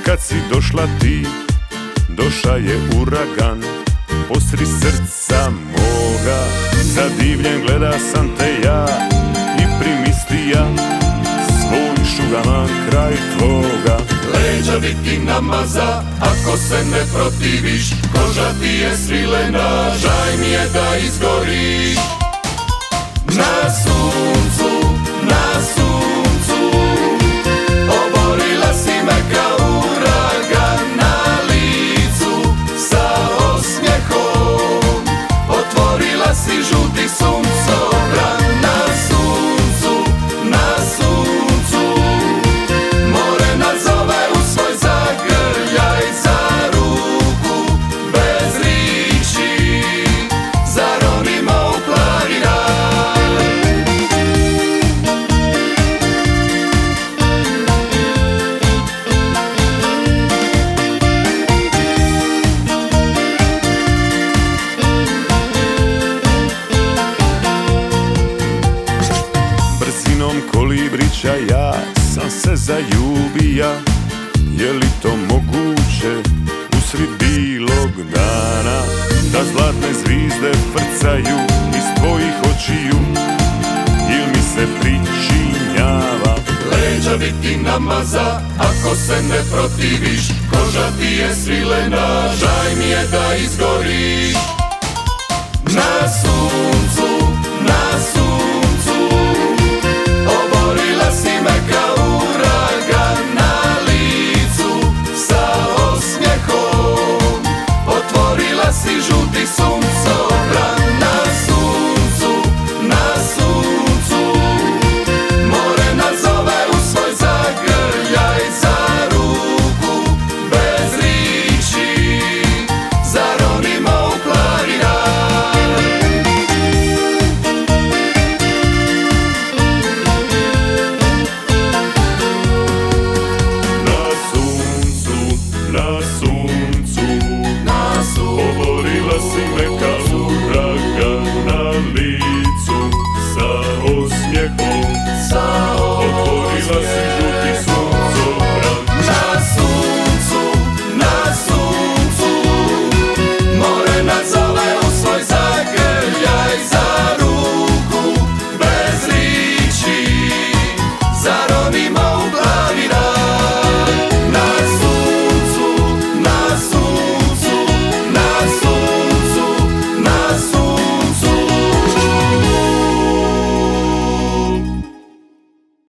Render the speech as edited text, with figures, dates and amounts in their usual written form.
kad si došla ti, doša je uragan posri srca moga. Zadivljen gleda sam te ja i primistija svoj šugaman kraj tvoga. Leđa bi ti namaza ako se ne protiviš, koža ti je svilena, žaj mi je da izgoriš. Na suncu, na suncu, oborila si me kao uragan na licu. Sa osmjehom otvorila si žuti suncobran. Na suncu, na suncu, more nas zove u svoj zagrljaj, za ruku bez riči zaronimo u planinaj. Brzinom kolibrića ja sam se zaljubija. Je li to moguće usred bilog dana, da zlatne zvizde frcaju iz tvojih očiju, il mi se pričinjava? Leđa bi ti namaza ako se ne protiviš, koža ti je svilena, žaj mi je da izgoriš.